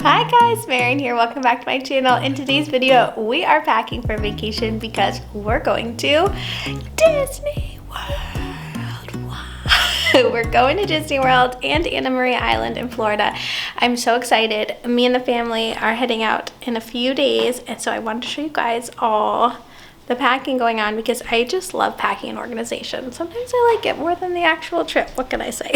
Hi guys, Marian here. Welcome back to my channel. In today's video, we are packing for vacation because we're going to Disney World. Wow. We're going to Disney World and Anna Maria Island in Florida. I'm so excited. Me and the family are heading out in a few days, and so I wanted to show you guys all the packing going on because I just love packing and organization. Sometimes I like it more than the actual trip. What can I say?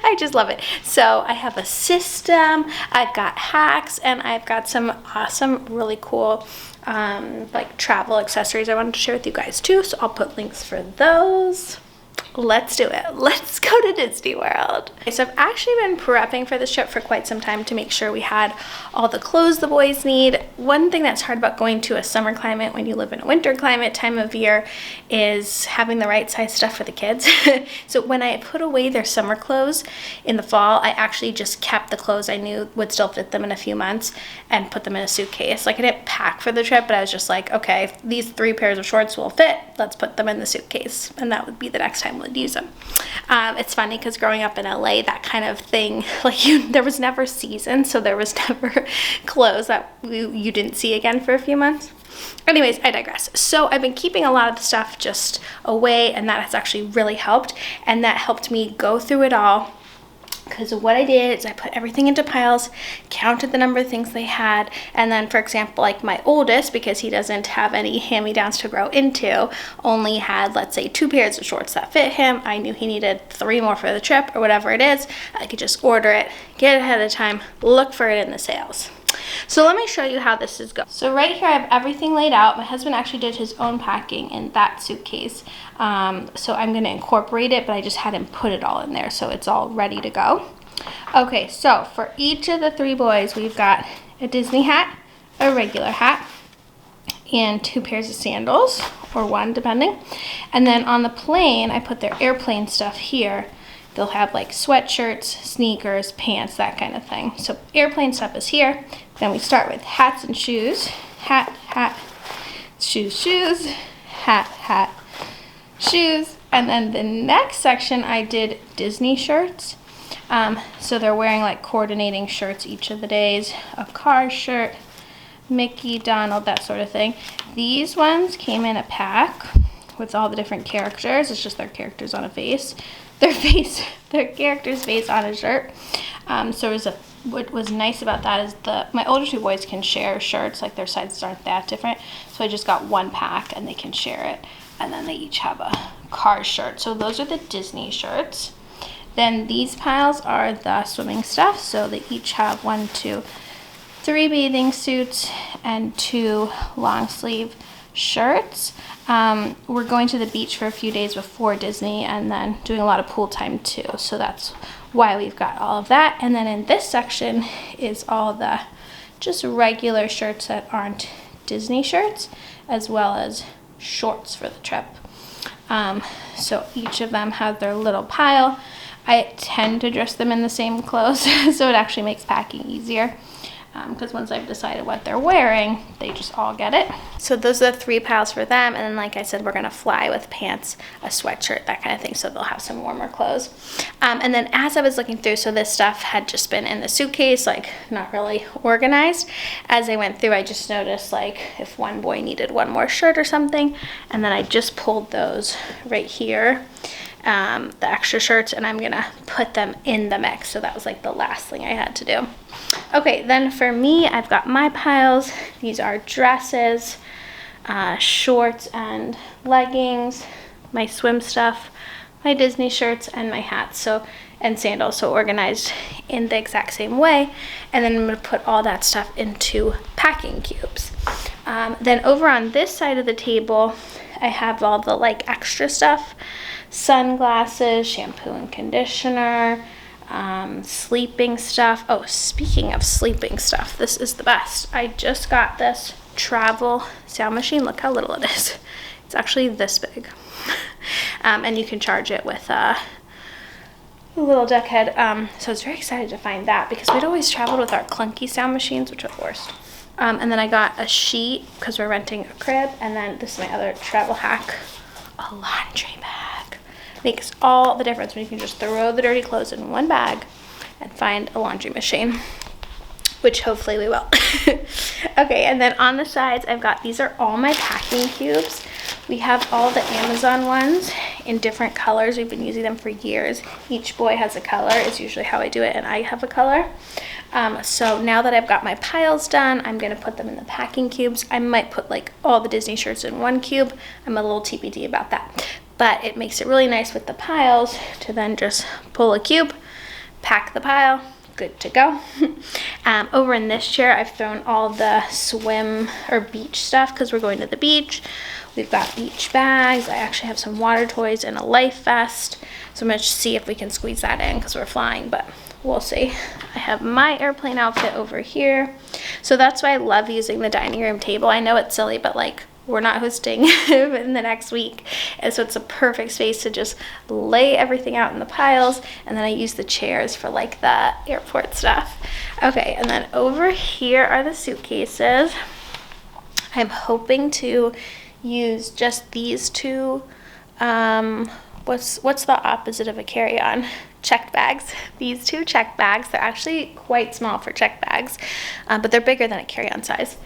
I just love it. So I have a system, I've got hacks, and I've got some awesome, really cool like travel accessories I wanted to share with you guys too. So I'll put links for those. Let's do it. Let's go to Disney World. So I've actually been prepping for this trip for quite some time to make sure we had all the clothes the boys need. One thing that's hard about going to a summer climate when you live in a winter climate time of year is having the right size stuff for the kids. So when I put away their summer clothes in the fall, I actually just kept the clothes I knew would still fit them in a few months and put them in a suitcase. Like I didn't pack for the trip, but I was just like, okay, these 3 pairs of shorts will fit. Let's put them in the suitcase. And that would be the next time we'd use them. It's funny because growing up in LA, that kind of thing, like there was never season, so there was never clothes that you didn't see again for a few months. Anyways, I digress. So I've been keeping a lot of the stuff just away, and that has actually really helped, and that helped me go through it all. Because what I did is I put everything into piles, counted the number of things they had, and then, for example, like my oldest, because he doesn't have any hand-me-downs to grow into, only had, let's say, 2 pairs of shorts that fit him. I knew he needed 3 more for the trip or whatever it is. I could just order it, get it ahead of time, look for it in the sales. So let me show you how this is going. So right here I have everything laid out. My husband actually did his own packing in that suitcase. So I'm going to incorporate it, but I just hadn't put it all in there, so it's all ready to go. Okay, so for each of the 3 boys, we've got a Disney hat, a regular hat, and 2 pairs of sandals, or 1 depending. And then on the plane, I put their airplane stuff here. They'll have like sweatshirts, sneakers, pants, that kind of thing. So airplane stuff is here. Then we start with hats and shoes. Hat, hat, shoes, shoes, hat, hat, shoes. And then the next section I did Disney shirts. So they're wearing like coordinating shirts each of the days. A Cars shirt, Mickey, Donald, that sort of thing. These ones came in a pack with all the different characters. It's just their characters on a face. Their character's face on a shirt. So what was nice about that is my older 2 boys can share shirts, like their sizes aren't that different. So I just got 1 pack and they can share it. And then they each have a Cars shirt. So those are the Disney shirts. Then these piles are the swimming stuff. So they each have 1, 2, 3 bathing suits and 2 long sleeve shirts. We're going to the beach for a few days before Disney and then doing a lot of pool time too. So that's why we've got all of that. And then in this section is all the just regular shirts that aren't Disney shirts, as well as shorts for the trip. So each of them have their little pile. I tend to dress them in the same clothes, so it actually makes packing easier. Because once I've decided what they're wearing, they just all get it. So those are the 3 piles for them, and then like I said, we're gonna fly with pants, a sweatshirt, that kind of thing, so they'll have some warmer clothes. And then as I was looking through, so this stuff had just been in the suitcase, like not really organized. As I went through, I just noticed like if one boy needed 1 more shirt or something, and then I just pulled those right here. The extra shirts, and I'm gonna put them in the mix. So that was like the last thing I had to do. Okay, then for me, I've got my piles. These are dresses, shorts and leggings, my swim stuff, my Disney shirts, and my hats, and sandals, so organized in the exact same way. And then I'm gonna put all that stuff into packing cubes. Then over on this side of the table, I have all the like extra stuff. Sunglasses, shampoo and conditioner, sleeping stuff. Oh, speaking of sleeping stuff, this is the best. I just got this travel sound machine. Look how little it is. It's actually this big. And you can charge it with a little deck head. So I was very excited to find that because we'd always traveled with our clunky sound machines, which are the worst. And then I got a sheet because we're renting a crib. And then this is my other travel hack, a laundry bag. Makes all the difference when you can just throw the dirty clothes in 1 bag and find a laundry machine. which hopefully we will. Okay, and then on the sides, I've got, these are all my packing cubes. We have all the Amazon ones in different colors. We've been using them for years. Each boy has a color, is usually how I do it, and I have a color. So now that I've got my piles done, I'm gonna put them in the packing cubes. I might put like all the Disney shirts in one cube. I'm a little TBD about that. But it makes it really nice with the piles to then just pull a cube, pack the pile, good to go. Over in this chair, I've thrown all the swim or beach stuff because we're going to the beach. We've got beach bags. I actually have some water toys and a life vest. So I'm gonna see if we can squeeze that in because we're flying, but we'll see. I have my airplane outfit over here. So that's why I love using the dining room table. I know it's silly, but like, we're not hosting in the next week, and so it's a perfect space to just lay everything out in the piles, and then I use the chairs for like the airport stuff. Okay, and then over here are the suitcases. I'm hoping to use just these two, what's the opposite of a carry-on? Checked bags. These two checked bags, they're actually quite small for checked bags, but they're bigger than a carry-on size.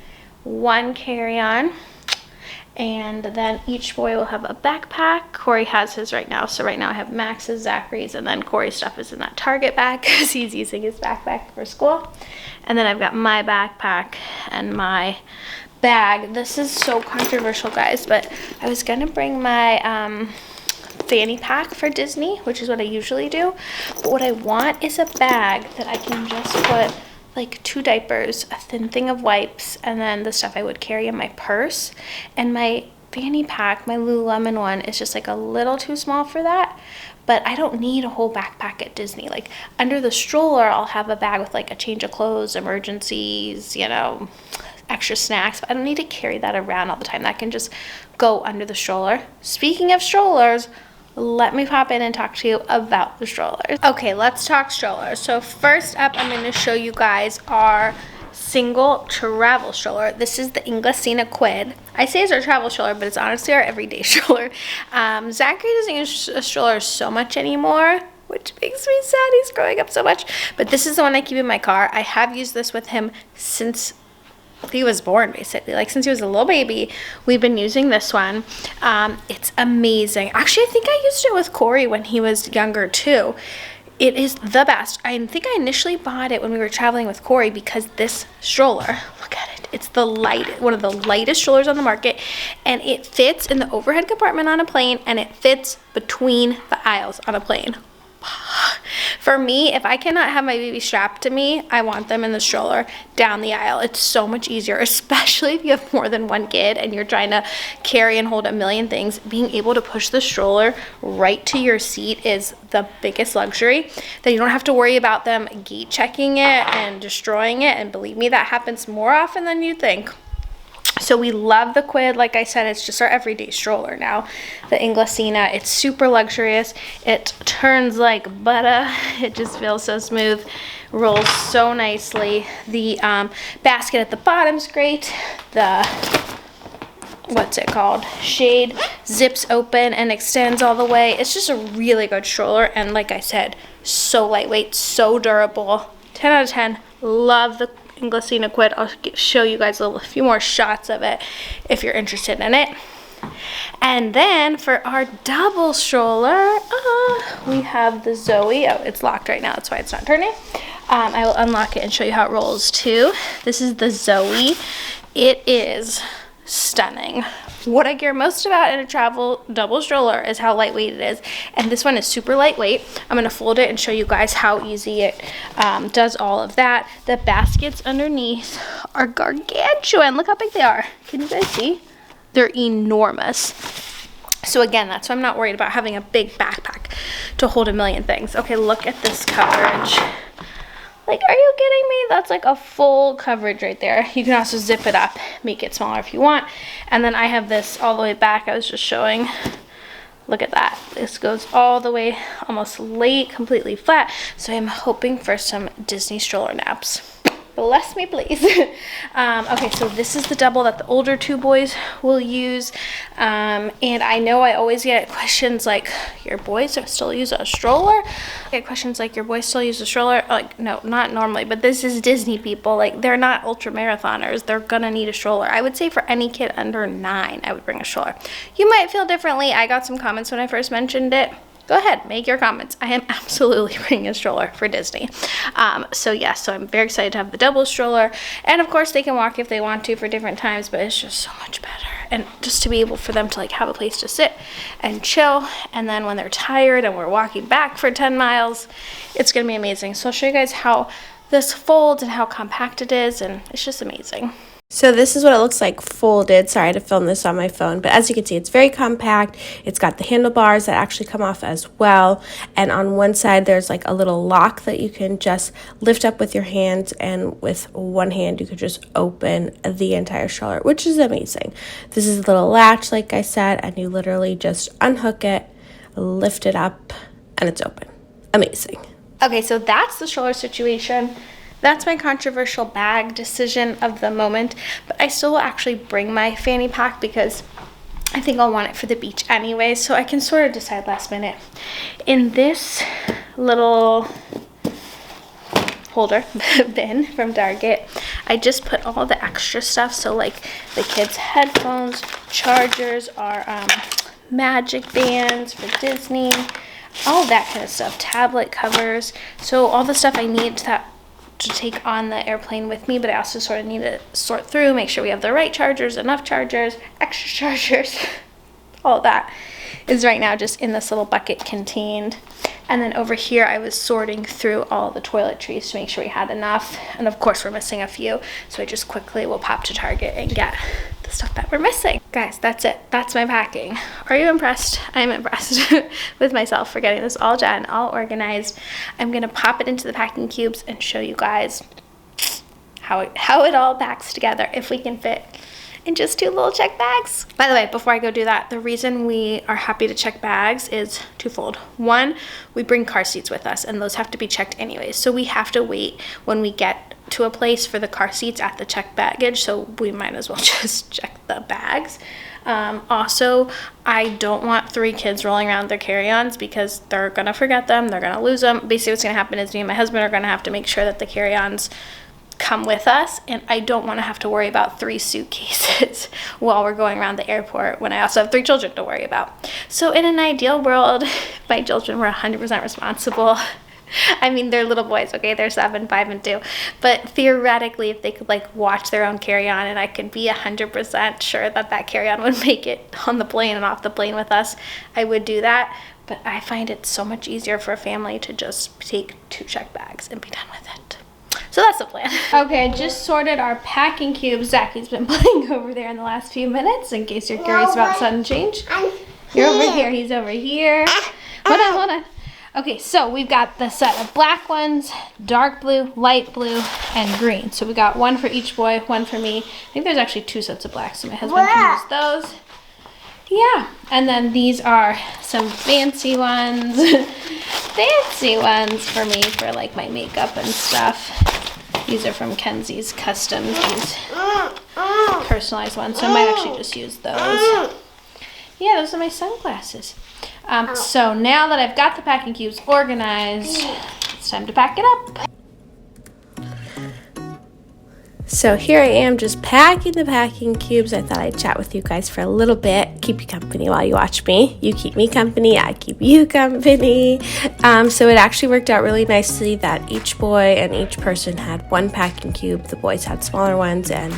One carry-on, and then each boy will have a backpack. Corey has his right now, so right now I have Max's, Zachary's, and then Corey's stuff is in that Target bag because he's using his backpack for school. And then I've got my backpack and my bag. This is so controversial, guys, but I was gonna bring my fanny pack for Disney, which is what I usually do, but what I want is a bag that I can just put like 2 diapers, a thin thing of wipes, and then the stuff I would carry in my purse. And my fanny pack, my Lululemon one, is just like a little too small for that, but I don't need a whole backpack at Disney. Like under the stroller, I'll have a bag with like a change of clothes, emergencies, you know, extra snacks, but I don't need to carry that around all the time. That can just go under the stroller. Speaking of strollers, let me pop in and talk to you about the strollers. Okay, let's talk strollers. So first up, I'm going to show you guys our single travel stroller. This is the Inglesina Quid. I say it's our travel stroller, but it's honestly our everyday stroller. Zachary doesn't use a stroller so much anymore, which makes me sad. He's growing up so much. But this is the one I keep in my car. I have used this with him since he was born, basically. Like since he was a little baby, we've been using this one. It's amazing. Actually, I think I used it with Corey when he was younger too. It is the best. I think I initially bought it when we were traveling with Corey because this stroller, look at it. It's the one of the lightest strollers on the market, and it fits in the overhead compartment on a plane, and it fits between the aisles on a plane. For me, if I cannot have my baby strapped to me, I want them in the stroller down the aisle. It's so much easier, especially if you have more than one kid and you're trying to carry and hold a million things. Being able to push the stroller right to your seat is the biggest luxury, that you don't have to worry about them gate checking it and destroying it. And believe me, that happens more often than you think. So we love the Quid. Like I said, it's just our everyday stroller now. The Inglesina, it's super luxurious. It turns like butter. It just feels so smooth. Rolls so nicely. The basket at the bottom's great. The, what's it called? Shade zips open and extends all the way. It's just a really good stroller. And like I said, so lightweight, so durable. 10 out of 10. Love the Inglesina Quid. I'll show you guys a few more shots of it if you're interested in it. And then for our double stroller, we have the Zoe. Oh, it's locked right now. That's why it's not turning. I will unlock it and show you how it rolls too. This is the Zoe. It is stunning. What I care most about in a travel double stroller is how lightweight it is, and this one is super lightweight. I'm going to fold it and show you guys how easy it does all of that. The baskets underneath are gargantuan. Look how big they are. Can you guys see? They're enormous. So again, that's why I'm not worried about having a big backpack to hold a million things. Okay, look at this coverage. Like, are you kidding me? That's like a full coverage right there. You can also zip it up, make it smaller if you want. And then I have this all the way back. I was just showing. Look at that. This goes all the way, almost laid, completely flat. So I'm hoping for some Disney stroller naps. Bless me, please. Okay, so this is the double that the older two boys will use. And I know I always get questions like, your boys still use a stroller? I get questions like, your boys still use a stroller? Like, no, not normally, but this is Disney people. Like, they're not ultra marathoners. They're gonna need a stroller. I would say for any kid under 9, I would bring a stroller. You might feel differently. I got some comments when I first mentioned it. Go ahead, make your comments. I am absolutely bringing a stroller for Disney. So I'm very excited to have the double stroller. And of course they can walk if they want to for different times, but it's just so much better. And just to be able for them to like have a place to sit and chill. And then when they're tired and we're walking back for 10 miles, it's gonna be amazing. So I'll show you guys how this folds and how compact it is, and it's just amazing. So this is what it looks like folded. Sorry to film this on my phone, but as you can see, it's very compact. It's got the handlebars that actually come off as well. And on one side, there's like a little lock that you can just lift up with your hands. And with one hand, you could just open the entire stroller, which is amazing. This is a little latch, like I said, and you literally just unhook it, lift it up, and it's open. Amazing. Okay, so that's the stroller situation. That's my controversial bag decision of the moment, but I still will actually bring my fanny pack because I think I'll want it for the beach anyway, so I can sort of decide last minute. In this little holder bin from Target, I just put all the extra stuff, so like the kids' headphones, chargers, our magic bands for Disney, all that kind of stuff, tablet covers, so all the stuff I need to take on the airplane with me, but I also sort of need to sort through, make sure we have the right chargers, enough chargers, extra chargers, all that is right now just in this little bucket contained. And then over here I was sorting through all the toiletries to make sure we had enough, and of course we're missing a few, so I just quickly will pop to Target and get the stuff that we're missing. Guys, that's it. That's my packing. Are you impressed? I'm impressed with myself for getting this all done, all organized. I'm gonna pop it into the packing cubes and show you guys how it all packs together if we can fit in just 2 little check bags. By the way, before I go do that, the reason we are happy to check bags is twofold. One, we bring car seats with us, and those have to be checked anyways, so we have to wait when we get to a place for the car seats at the checked baggage, so we might as well just check the bags. Also, I don't want 3 kids rolling around with their carry-ons because they're gonna forget them, they're gonna lose them. Basically what's gonna happen is me and my husband are gonna have to make sure that the carry-ons come with us, and I don't want to have to worry about 3 suitcases while we're going around the airport when I also have 3 children to worry about. So in an ideal world, my children were 100% responsible. I mean, they're little boys, okay? They're 7, 5, and 2. But theoretically, if they could like watch their own carry-on, and I could be 100% sure that that carry-on would make it on the plane and off the plane with us, I would do that. But I find it so much easier for a family to just take 2 check bags and be done with it. So that's the plan. Okay, I just sorted our packing cubes. Zaki's been playing over there in the last few minutes, in case you're curious about sudden change. You're over here, he's over here. Hold on. Okay, so we've got the set of black ones, dark blue, light blue, and green. So we got 1 for each boy, 1 for me. I think there's actually 2 sets of black, so my husband can use those. Yeah, and then these are some fancy ones. Fancy ones for me for like my makeup and stuff. These are from Kenzie's Customs, these personalized ones, so I might actually just use those. Yeah, those are my sunglasses. So now that I've got the packing cubes organized, it's time to pack it up. So here I am just packing the packing cubes. I thought I'd chat with you guys for a little bit, keep you company while you watch me. You keep me company, I keep you company. So it actually worked out really nicely that each boy and each person had 1 packing cube. The boys had smaller ones and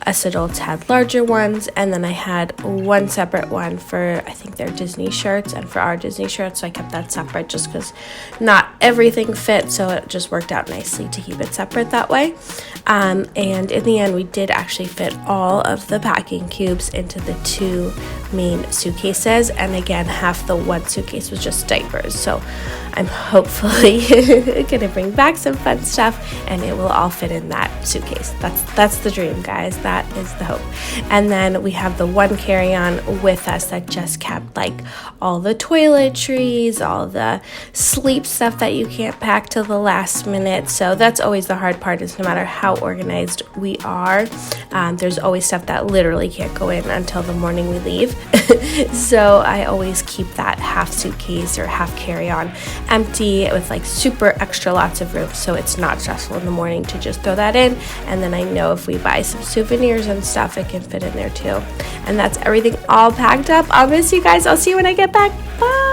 us adults had larger ones, and then I had 1 separate one for, I think they're Disney shirts, and for our Disney shirts, so I kept that separate just because not everything fit, so it just worked out nicely to keep it separate that way. And in the end, we did actually fit all of the packing cubes into the 2 main suitcases, and again, half the one suitcase was just diapers. So I'm hopefully gonna bring back some fun stuff, and it will all fit in that suitcase. That's the dream, guys. That is the hope. And then we have the one carry-on with us that just kept like all the toiletries, all the sleep stuff that you can't pack till the last minute. So that's always the hard part, is no matter how organized we are, there's always stuff that literally can't go in until the morning we leave. So I always keep that half suitcase or half carry-on empty with like super extra lots of room, so it's not stressful in the morning to just throw that in. And then I know if we buy some souvenirs and stuff, it can fit in there too. And that's everything all packed up. I'll miss you guys. I'll see you when I get back. Bye.